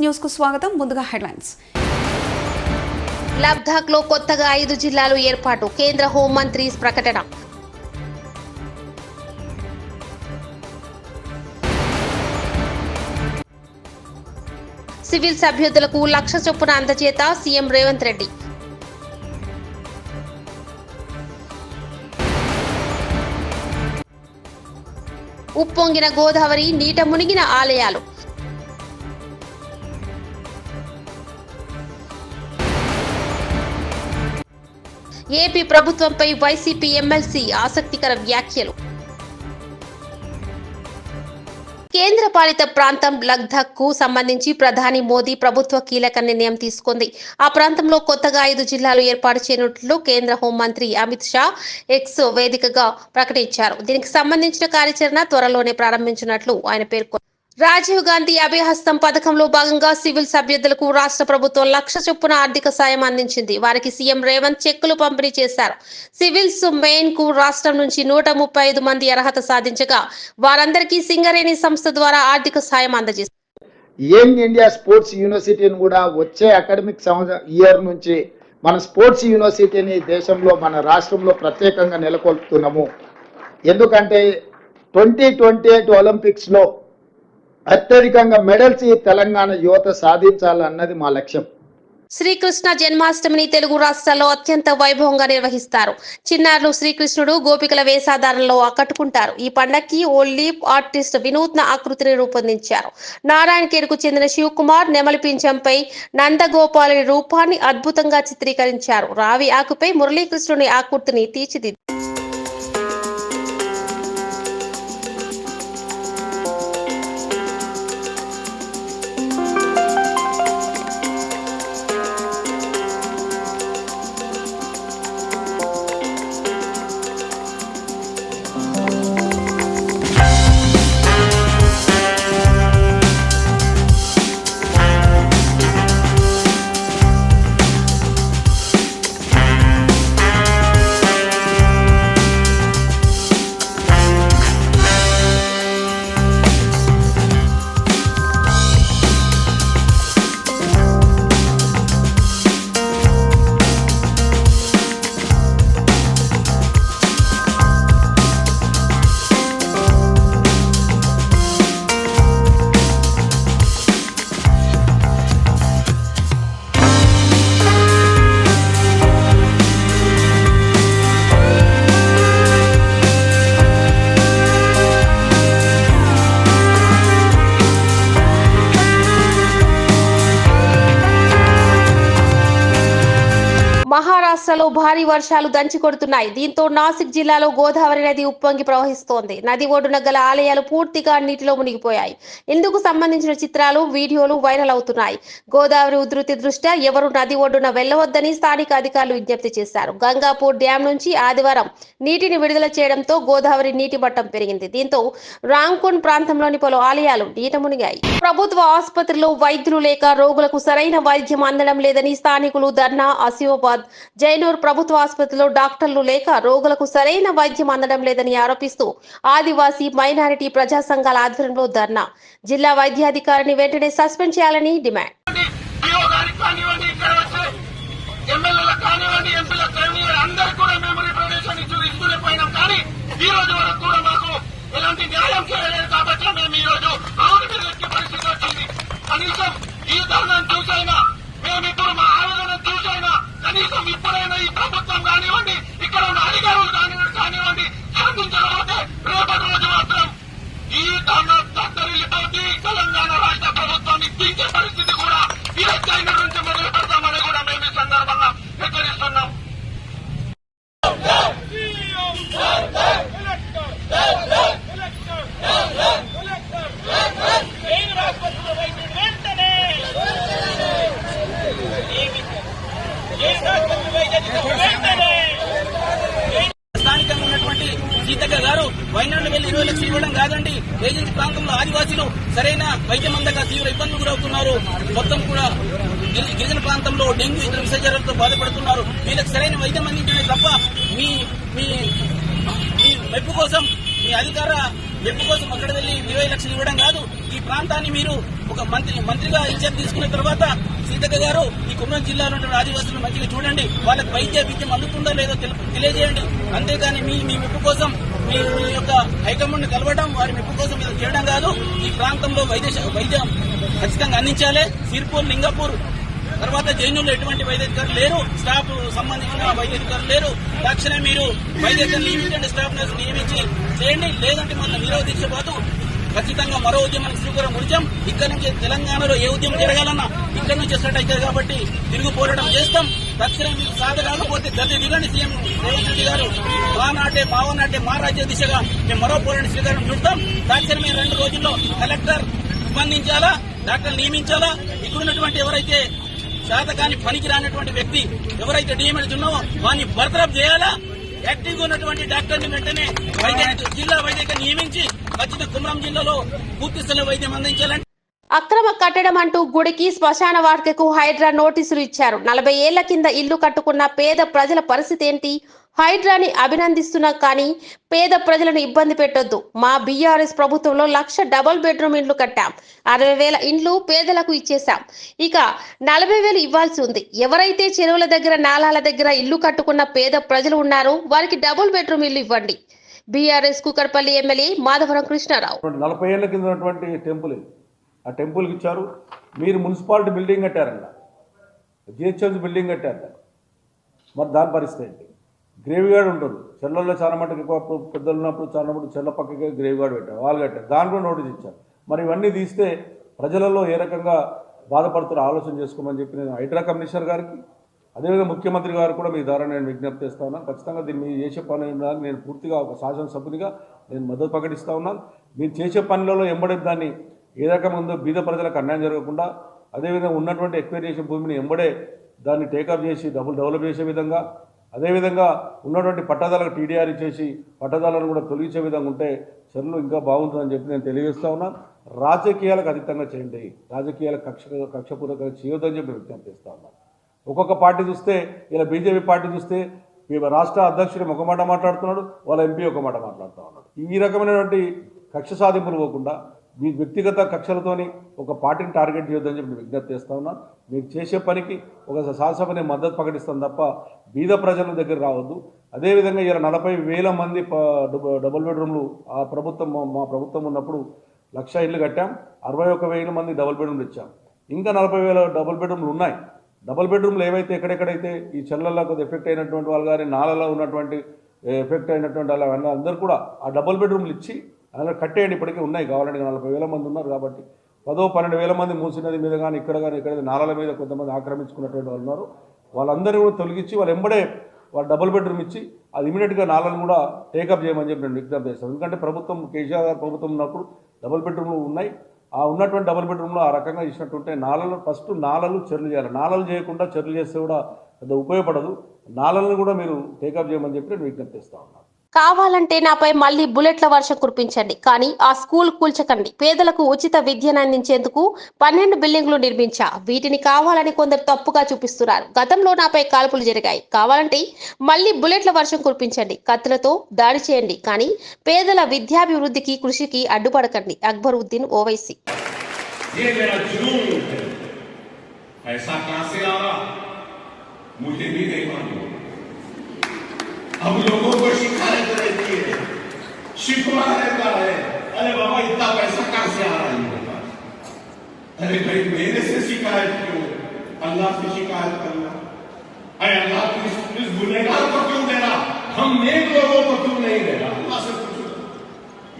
News కు స్వాగతం. ముందుగా హెడ్లైన్స్. లబ్ధాక్ లో కొత్తగా 5 జిల్లాలు ఏర్పాటు, కేంద్ర హోంమంత్రి ప్రకటన. సివిల్స్ అభ్యర్థులకు 1,00,000 చొప్పున అందజేత సీఎం రేవంత్ రెడ్డి. ఉప్పొంగిన గోదావరి, నీట మునిగిన ఆలయాలు. ఏపీ ప్రభుత్వంపై వైసీపీ ఎమ్మెల్సీ ఆసక్తికర వ్యాఖ్యలు. కేంద్రపాలిత ప్రాంతం లద్దాఖ్ కు సంబంధించి ప్రధాని మోదీ ప్రభుత్వ కీలక నిర్ణయం తీసుకుంది. ఆ ప్రాంతంలో కొత్తగా 5 జిల్లాలు ఏర్పాటు చేయనున్నట్లు కేంద్ర హోంమంత్రి అమిత్ షా ఎక్స్ వేదికగా ప్రకటించారు. దీనికి సంబంధించిన కార్యాచరణ త్వరలోనే ప్రారంభించినట్లు ఆయన పేర్కొన్నారు. రాజీవ్ గాంధీ అభయహస్తం పథకంలో భాగంగా సివిల్స్ అభ్యర్థులకు రాష్ట్ర ప్రభుత్వం 1,00,000 చొప్పున ఆర్థిక సాయం అందించింది. వారికి సీఎం రేవంత్ చెక్కులు పంపిణీ చేశారు. సివిల్స్ మెయిన్ కు రాష్ట్రం నుంచి 135 మంది అర్హత సాధించగా వారందరికీ సింగరేణి సంస్థ ద్వారా ఆర్థిక సాయం అందజేశారు. యంగ్ ఇండియా స్పోర్ట్స్ యూనివర్సిటీని కూడా వచ్చే అకాడమిక్ ఇయర్ నుంచి మన స్పోర్ట్స్ యూనివర్సిటీని దేశంలో మన రాష్ట్రంలో ప్రత్యేకంగా నెలకొల్పుతున్నాము. ఎందుకంటే 2028 ఒలింపిక్స్లో అత్యధికంగా మెడల్స్ ఈ తెలంగాణ యువత సాధించాలన్నది మా లక్ష్యం. శ్రీకృష్ణ జన్మాష్టమిని తెలుగు రాష్ట్రాల్లో అత్యంత వైభవంగా నిర్వహిస్తారు. చిన్నారులు శ్రీకృష్ణుడు గోపికల వేషధారణలో ఆకట్టుకుంటారు. ఈ పండక్కి ఓ లీప్ ఆర్టిస్ట్ వినూత్న ఆకృతిని రూపొందించారు. నారాయణఖేడ్కు చెందిన శివకుమార్ నెమలి పింఛంపై నందగోపాలుడి రూపాన్ని అద్భుతంగా చిత్రీకరించారు. రావి ఆకుపై మురళీకృష్ణుని ఆకృతిని తీర్చిదిద్దారు. మహారాష్ట్రలో భారీ వర్షాలు దంచి కొడుతున్నాయి. దీంతో నాసిక్ జిల్లాలో గోదావరి నది ఉప్పొంగి ప్రవహిస్తోంది. నది ఒడ్డున గల ఆలయాలు పూర్తిగా నీటిలో మునిగిపోయాయి. ఇందుకు సంబంధించిన చిత్రాలు, వీడియోలు వైరల్ అవుతున్నాయి. గోదావరి ఉధృతి దృష్ట్యా ఎవరు నది ఒడ్డున వెళ్లవద్దని స్థానిక అధికారులు విజ్ఞప్తి చేశారు. గంగాపూర్ డ్యాం నుంచి ఆదివారం నీటిని విడుదల చేయడంతో గోదావరి నీటి మట్టం పెరిగింది. దీంతో రాంకున్ ప్రాంతంలోని పలు ఆలయాలు నీట మునిగాయి. ప్రభుత్వ ఆసుపత్రిలో వైద్యులు లేక రోగులకు సరైన వైద్యం అందడం లేదని స్థానికులు ధర్నా. ఆసిఫాబాద్ జైనూర్ ప్రభుత్వ ఆసుపత్రిలో డాక్టర్లు లేక రోగులకు సరైన వైద్యం అందడం లేదని ఆరోపిస్తూ ఆదివాసీ మైనారిటీ ప్రజా సంఘాల ఆధ్వర్యంలో ధర్నా. జిల్లా వైద్యాధికారిని వెంటనే సస్పెండ్ చేయాలని డిమాండ్. కనీసం ఇప్పుడైనా ఈ ప్రభుత్వం కానివ్వండి, ఇక్కడ ఉన్న అధికారులు కానివ్వండి స్పందించకపోతే రేపటి రోజు మాత్రం ఈ తొట్టరిల్లిపోతే తెలంగాణ రాష్ట్ర ప్రభుత్వాన్ని తీర్చే పరిస్థితి కూడా ఈ చైనా నుంచి మొదలు పెడతామని కూడా మేము ఈ సందర్భంగా హెచ్చరిస్తున్నాం. స్థానికంగా ఉన్నటువంటి సీతక్క గారు వైనాడు వెళ్లి 20 లక్షలు ఇవ్వడం కాదండి. ఏజెన్సీ ప్రాంతంలో ఆదివాసీలు సరైన వైద్యం అందక తీవ్ర ఇబ్బందులు గురవుతున్నారు. మొత్తం కూడా గిరిజన ప్రాంతంలో డెంగ్యూ ఇతర విషజ్వరాలతో బాధపడుతున్నారు. వీళ్ళకి సరైన వైద్యం అందించడమే తప్ప మీ మెప్పు కోసం, మీ అధికార మెప్పు కోసం అక్కడ వెళ్లి 20 లక్షలు ఇవ్వడం కాదు. ఈ ప్రాంతాన్ని మీరు ఒక మంత్రిగా ఇన్ఛార్జ్ తీసుకున్న తర్వాత సీతక్క గారు ఈ కుమ్రం జిల్లాలో ఉన్న ఆదివాసులు మంచిగా చూడండి, వాళ్ళకి వైద్య విద్యం అందుతుందో లేదో తెలియజేయండి. అంతేగాని మీ మెప్పు కోసం మీ యొక్క హైకమాండ్ కలవడం, వారి మెప్పు కోసం ఇది చేయడం కాదు. ఈ ప్రాంతంలో వైద్యం ఖచ్చితంగా అందించాలి. సిర్పూర్, లింగపూర్ తర్వాత జైన్యుల్లో ఎటువంటి వైద్యాధికారులు లేరు, స్టాఫ్ సంబంధించిన వైద్యాధికారులు లేరు. తక్షణమే మీరు వైద్యాధికారులు నియమించండి, స్టాఫ్ నర్సు నియమించి చేయండి. లేదంటే మన నిరవ దీక్ష పాటు ఖచ్చితంగా మరో ఉద్యమానికి శ్రీకారం చుడతాం. ఇక్కడ నుంచి తెలంగాణలో ఏ ఉద్యమం జరగాలన్నా ఇక్కడ నుంచి స్టార్ట్ అవుతుంది కాబట్టి తిరుగు పోరాటం చేస్తాం. తక్షణం మీకు సాధ కాకపోతే గద్దె దిగండి. సీఎం రేవంత్ రెడ్డి గారు మావనాటే మా రాజ్య దిశగా మేము మరో పోరాటం శ్రీకారం చుడతాం. తక్షణమే 2 రోజుల్లో కలెక్టర్ స్పందించాలా, డాక్టర్ నియమించాలా. ఇక్కడ ఉన్నటువంటి ఎవరైతే శాతకాని పనికి రానటువంటి వ్యక్తి ఎవరైతే డిఎంఎస్ ఉన్నావో వారిని బర్తరఫ్ చేయాలా. యాక్టివ్గా ఉన్నటువంటి డాక్టర్ని వెంటనే జిల్లా వైద్యులు నియమించి ఖచ్చితంగా కుమ్రం జిల్లాలో పూర్తి స్థాయి వైద్యం అందించాలంటే అక్రమ కట్టడం అంటూ గుడికి శ్మశాన వాటికకు హైడ్రా నోటీసులు ఇచ్చారు. 40 ఏళ్ల కింద ఇల్లు కట్టుకున్న పేద ప్రజల పరిస్థితి ఏంటి? హైడ్రాని అభినందిస్తున్నా కానీ పేద ప్రజలను ఇబ్బంది పెట్టొద్దు. మా బీఆర్ఎస్ ప్రభుత్వంలో 1,00,000 డబుల్ బెడ్రూమ్ ఇండ్లు కట్టాం. 60,000 ఇండ్లు పేదలకు ఇచ్చేశాం. ఇక 40,000 ఇవ్వాల్సి ఉంది. ఎవరైతే చెరువుల దగ్గర, నాలాల దగ్గర ఇల్లు కట్టుకున్న పేద ప్రజలు ఉన్నారో వారికి డబుల్ బెడ్రూమ్ ఇల్లు ఇవ్వండి. బీఆర్ఎస్ కూకట్పల్లి ఎమ్మెల్యే మాధవరం కృష్ణారావు. 40 ఏళ్ల కింద ఉన్నటువంటి టెంపుల్, ఆ టెంపుల్కి ఇచ్చారు. మీరు మున్సిపాలిటీ బిల్డింగ్ కట్టారంట, జిహెచ్ఎంసీ బిల్డింగ్ కట్టారట. మరి దాని పరిస్థితి ఏంటి? గ్రేవ్ గార్డ్ ఉంటుంది చెర్లలో, చాలా మటుకు ఎక్కువ పెద్దలు ఉన్నప్పుడు చాలా మటుకు చెర్ల పక్కకే గ్రేవ్ గార్డ్ పెట్టారు, వాళ్ళు కట్టారు. దాని కూడా నోటీస్ ఇచ్చారు. మరి ఇవన్నీ తీస్తే ప్రజలలో ఏ రకంగా బాధపడుతారో ఆలోచన చేసుకోమని చెప్పి నేను హైడ్రా కమిషనర్ గారికి, అదేవిధంగా ముఖ్యమంత్రి గారు కూడా మీ ద్వారా నేను విజ్ఞప్తి చేస్తా ఉన్నాను. ఖచ్చితంగా దీన్ని మీరు చేసే పని నేను పూర్తిగా ఒక శాసనసభ్యునిగా నేను మద్దతు ప్రకటిస్తూ ఉన్నాను. మీరు చేసే పనులలో ఎంబడే దాన్ని ఏ రకంగా ఉందో బీద ప్రజలకు అన్యాయం జరగకుండా, అదేవిధంగా ఉన్నటువంటి ఎక్స్పైర్ భూమిని ఎంబడే దాన్ని టేకప్ చేసి డెవలప్ చేసే విధంగా, అదేవిధంగా ఉన్నటువంటి పట్టాదారులకు టీడీఆర్ ఇచ్చేసి పట్టాదారులను కూడా తొలగించే విధంగా ఉంటే చర్యలు ఇంకా బాగుంటుందని చెప్పి నేను తెలియజేస్తా ఉన్నాను. రాజకీయాలకు అతీతంగా చేయండి, రాజకీయాలకు కక్షపూర్వకంగా చేయొద్దని చెప్పి విజ్ఞప్తి చేస్తా ఉన్నాను. ఒక్కొక్క పార్టీ చూస్తే, ఇలా బీజేపీ పార్టీ చూస్తే రాష్ట్ర అధ్యక్షుడు ఒక మాట మాట్లాడుతున్నాడు, వాళ్ళ ఎంపీ ఒక మాట మాట్లాడుతూ ఉన్నాడు. ఈ రకమైనటువంటి కక్ష సాధింపులు పోకుండా మీ వ్యక్తిగత కక్షలతోని ఒక పార్టీని టార్గెట్ చేయొద్దని చెప్పి విజ్ఞప్తి చేస్తా ఉన్నాను. మీరు చేసే పనికి ఒక శాసనసభని మద్దతు ప్రకటిస్తాం తప్ప బీద ప్రజల దగ్గర రావద్దు. అదేవిధంగా ఇలా 40,000 మంది డబుల్ బెడ్రూమ్లు మా ప్రభుత్వం ఉన్నప్పుడు 1,00,000 ఇళ్ళు కట్టాం. 61,000 మంది డబుల్ బెడ్రూమ్లు ఇచ్చాం. ఇంకా 40,000 డబుల్ బెడ్రూమ్లు ఉన్నాయి. డబుల్ బెడ్రూమ్లు ఏవైతే ఎక్కడెక్కడైతే ఈ చెర్లలో కొద్ది ఎఫెక్ట్ అయినటువంటి వాళ్ళు కానీ, నాలలో ఉన్నటువంటి ఎఫెక్ట్ అయినటువంటి వాళ్ళు అందరూ కూడా ఆ డబుల్ బెడ్రూమ్లు ఇచ్చి అలా కట్టేయండి. ఇప్పటికీ ఉన్నాయి, కావాలంటే 40,000 మంది ఉన్నారు కాబట్టి 10-12,000 మంది మూసినది మీద కానీ ఇక్కడ నాలాల మీద కొంతమంది ఆక్రమించుకున్నటువంటి వాళ్ళు ఉన్నారు. వాళ్ళందరినీ కూడా తొలగించి వాళ్ళు ఎంబడే వాళ్ళు డబుల్ బెడ్రూమ్ ఇచ్చి అది ఇమీడియట్గా నాలను కూడా టేకప్ చేయమని చెప్పి నేను విజ్ఞప్తి చేస్తాను. ఎందుకంటే కేసీఆర్ గారు ప్రభుత్వం ఉన్నప్పుడు డబుల్ బెడ్రూమ్లు ఉన్నాయి. ఆ ఉన్నటువంటి డబుల్ బెడ్రూమ్లో ఆ రకంగా ఇచ్చినట్టుంటే ఫస్ట్ నాలలు చెర్లు చేయాలి. నాలలు చేయకుండా చెర్లు చేస్తే కూడా పెద్ద ఉపయోగపడదు. నాలలను కూడా మీరు టేకప్ చేయమని చెప్పి నేను విజ్ఞప్తి చేస్తా ఉన్నాను. కావాలంటే నాపై మళ్లీ బుల్లెట్ల వర్షం కురిపించండి, కానీ ఆ స్కూల్ కూల్చకండి. పేదలకు ఉచిత విద్యను అందించేందుకు 12 బిల్డింగ్లు నిర్మించా. వీటిని కావాలని కొందరు తప్పుగా చూపిస్తున్నారు. గతంలో నాపై కాల్పులు జరిగాయి. కావాలంటే మళ్లీ బుల్లెట్ల వర్షం కురిపించండి, కత్తులతో దాడి చేయండి, కానీ పేదల విద్యాభివృద్ధికి కృషికి అడ్డుపడకండి. అక్బరుద్దీన్, ఓవైసీ. हम लोगों को शिकायत रहती है, शिकवा रहता है, अरे बाबा इतना पैसा कहां से आ रहा है मेरे पास? अरे भाई मेरे से शिकायत क्यों, अल्लाह से शिकायत करना। अरे अल्लाह इस गुनहगार को क्यों दे रहा, हम नेक लोगों को क्यों नहीं दे रहा? अल्लाह से पूछो।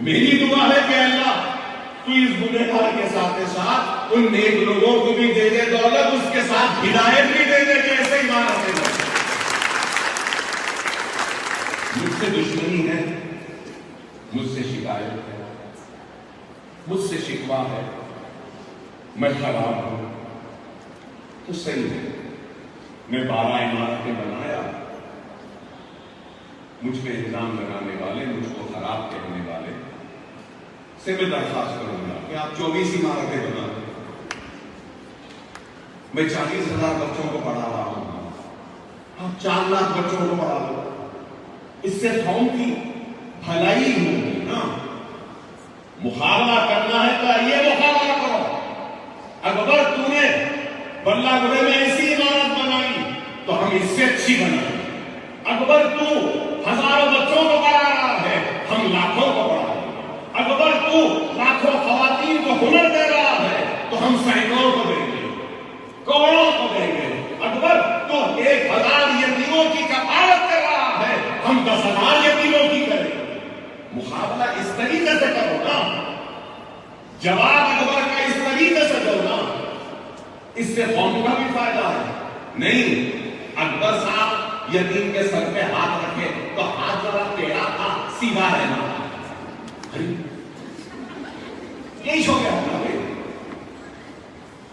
मेरी दुआ है कि अल्लाह तू इस गुनहगार के साथ साथ उन नेक लोगों को भी दे दे दौलत, उसके साथ हिदायत भी दे दे कि ऐसे ही माना दे। मुझसे दुश्मनी है, मुझसे शिकायत है, मुझसे शिकवा है, मैं खराब हूं तो सही है। मैं 12 इमारतें बनाया, मुझ पे इल्जाम लगाने वाले, मुझको खराब कहने वाले से मैं दरखास्त करूंगा कि आप 24 इमारतें बना दो। मैं 40,000 बच्चों को पढ़ा रहा हूं, आप 4 लाख बच्चों को पढ़ा दो। इससे कौम की भलाई होगी ना। मुकाबला करना है तो ये मुकाबला करो। अकबर तूने बल्लागुड़े में ऐसी इमारत बनाई तो हम इससे अच्छी बनाए। अकबर तू हजारों बच्चों को पढ़ा रहा है, हम लाखों को पढ़ा रहे हैं। अकबर तू लाखों खवातीन को हुनर दे रहा है तो हम सैकड़ों को देंगे, करोड़ों को देंगे। अकबर तो 1000 यतीमों की कफालत कर रहा है, हम 10,000 यतीमों की करेंगे। मुकाबला इस तरीके से करो ना, जवाब अकबर का इस तरीके से दो ना, इससे कौम का भी फायदा है। नहीं, अकबर साहब यतीम के सर पे हाथ रखे तो हाथ जरा टेढ़ा था, सीधा है ना, यही हो गया ना।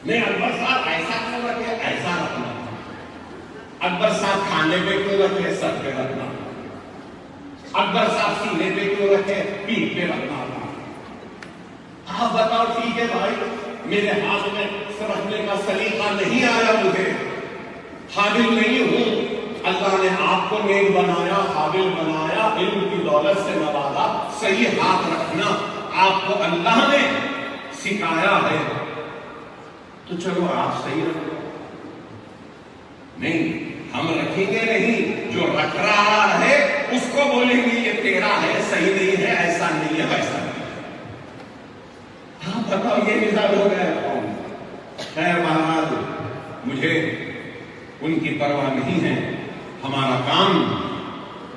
नहीं, अकबर साहब ऐसा क्यों रखे, ऐसा रखना। अकबर साहब खाने पे क्यों रखे, सर पे रखना। अकबर साहब सीने पे क्यों रखे, पीठ पे रखना। आप बताओ, ठीक है भाई, मेरे हाथ में रखने का सलीका नहीं आया, मुझे काबिल नहीं हूं। अल्लाह ने आपको नेक बनाया, काबिल बनाया, इल्म की दौलत से नवाजा। सही हाथ रखना आपको अल्लाह ने सिखाया है, तो चलो आप सही रखो। नहीं, हम रखेंगे नहीं, जो रख रहा है उसको बोलेंगे ये तेरा है, सही नहीं है, ऐसा नहीं है, वैसा नहीं है। हाँ बताओ, ये मिसाल हो गया कौन? खैर महाराज, मुझे उनकी परवाह नहीं है। हमारा काम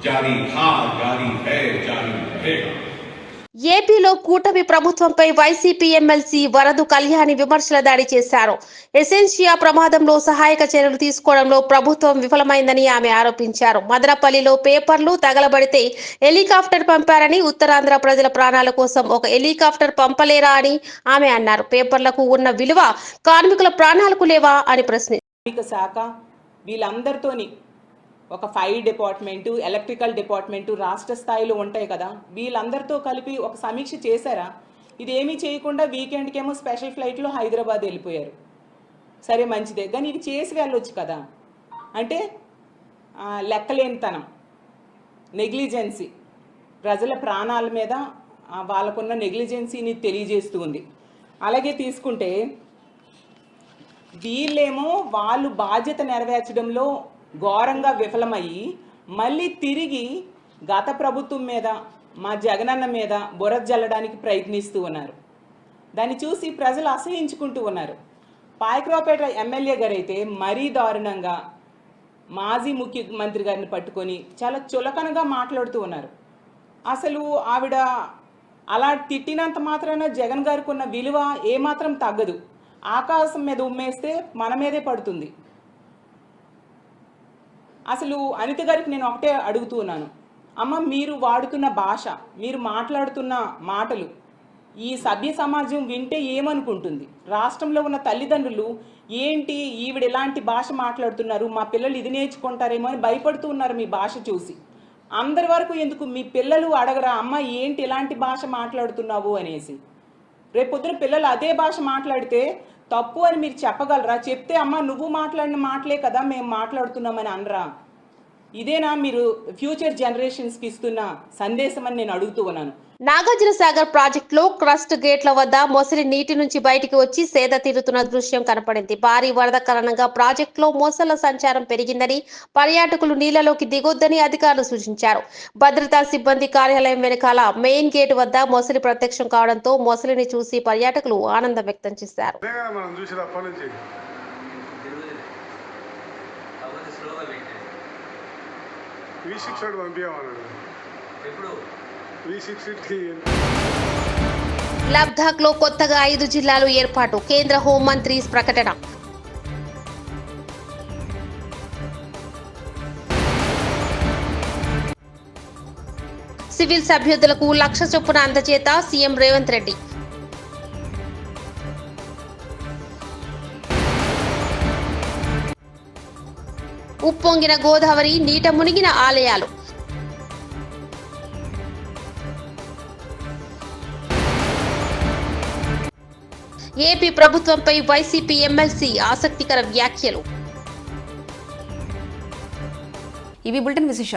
जारी था, जारी है, जारी रहेगा। ఏపీలో కూటమి ప్రభుత్వంపై వైసీపీ ఎమ్మెల్సీ వరదు కళ్యాణి విమర్శల దాడి చేశారు. ఎసెన్షియా ప్రమాదంలో సహాయక చర్యలు తీసుకోవడంలో ప్రభుత్వం విఫలమైందని ఆమె ఆరోపించారు. మదనపల్లిలో పేపర్లు తగలబడితే హెలికాప్టర్ పంపారని, ఉత్తరాంధ్ర ప్రజల ప్రాణాల కోసం ఒక హెలికాప్టర్ పంపలేరా అని ఆమె అన్నారు. పేపర్లకు ఉన్న విలువ కార్మికుల ప్రాణాలకు లేవా అని ప్రశ్నించారు. శాఖ వీళ్ళందరితోని ఒక ఫైర్ డిపార్ట్మెంటు, ఎలక్ట్రికల్ డిపార్ట్మెంటు రాష్ట్ర స్థాయిలో ఉంటాయి కదా, వీళ్ళందరితో కలిపి ఒక సమీక్ష చేశారా? ఇది ఏమీ చేయకుండా వీకెండ్కేమో స్పెషల్ ఫ్లైట్లో హైదరాబాద్ వెళ్ళిపోయారు. సరే మంచిదే, కానీ ఇది చేసి వెళ్ళొచ్చు కదా. అంటే లెక్కలేనితనం, నెగ్లిజెన్సీ, ప్రజల ప్రాణాల మీద వాళ్ళకున్న నెగ్లిజెన్సీని తెలియజేస్తూ ఉంది. అలాగే తీసుకుంటే వీళ్ళేమో వాళ్ళు బాధ్యత నెరవేర్చడంలో ఘోరంగా విఫలమయ్యి మళ్ళీ తిరిగి గత ప్రభుత్వం మీద, మా జగనన్న మీద బురద జల్లడానికి ప్రయత్నిస్తూ ఉన్నారు. దాన్ని చూసి ప్రజలు అసహించుకుంటూ ఉన్నారు. పాయకరావుపేట ఎమ్మెల్యే గారు అయితే మరీ దారుణంగా మాజీ ముఖ్యమంత్రి గారిని పట్టుకొని చాలా చులకనగా మాట్లాడుతూ ఉన్నారు. అసలు ఆవిడ అలా తిట్టినంత మాత్రాన జగన్ గారికి ఉన్న విలువ ఏమాత్రం తగ్గదు. ఆకాశం మీద ఉమ్మేస్తే మన మీదే పడుతుంది. అసలు అనిత గారికి నేను ఒకటే అడుగుతూ ఉన్నాను, అమ్మ మీరు వాడుతున్న భాష, మీరు మాట్లాడుతున్న మాటలు ఈ సభ్య సమాజం వింటే ఏమనుకుంటుంది? రాష్ట్రంలో ఉన్న తల్లిదండ్రులు ఏంటి ఈవిడ ఇలాంటి భాష మాట్లాడుతున్నారు, మా పిల్లలు ఇది నేర్చుకుంటారేమో అని భయపడుతూ ఉన్నారు మీ భాష చూసి. అందరి వరకు ఎందుకు మీ పిల్లలు అడగరా, అమ్మ ఏంటి ఇలాంటి భాష మాట్లాడుతున్నావు అనేసి? రేపొద్దున పిల్లలు అదే భాష మాట్లాడితే తప్పు అని మీరు చెప్పగలరా? చెప్తే అమ్మ నువ్వు మాట్లాడిన మాటలే కదా మేము మాట్లాడుతున్నామని అనరా? ఇదేనా మీరు ఫ్యూచర్ జనరేషన్స్కి ఇస్తున్న సందేశం అని నేను అడుగుతూ ఉన్నాను. నాగార్జున సాగర్ ప్రాజెక్టులో క్రస్ట్ గేట్ల వద్ద మొసలి నీటి నుంచి బయటికి వచ్చి సేద తీరుతున్న దృశ్యం కనపడింది. భారీ వరద కారణంగా ప్రాజెక్టులో మొసళ్ల సంచారం పెరిగిందని, పర్యాటకులు నీళ్లలోకి దిగొద్దని అధికారులు సూచించారు. భద్రతా సిబ్బంది కార్యాలయం వెనకాల మెయిన్ గేట్ వద్ద మొసలి ప్రత్యక్షం కావడంతో మొసలిని చూసి పర్యాటకులు ఆనందం వ్యక్తం చేశారు. లబ్ధాక్ లో కొత్తగా 5 జిల్లాలు ఏర్పాటు, కేంద్ర హోంమంత్రి ప్రకటన. సివిల్స్ అభ్యర్థులకు 1,00,000 చొప్పున అందజేత సీఎం రేవంత్ రెడ్డి. ఉప్పొంగిన గోదావరి, నీట మునిగిన ఆలయాలు. ఏపీ ప్రభుత్వంపై వైసీపీ ఎమ్మెల్సీ ఆసక్తికర వ్యాఖ్యలు. ఇవి బులెటిన్ విశేషాలు.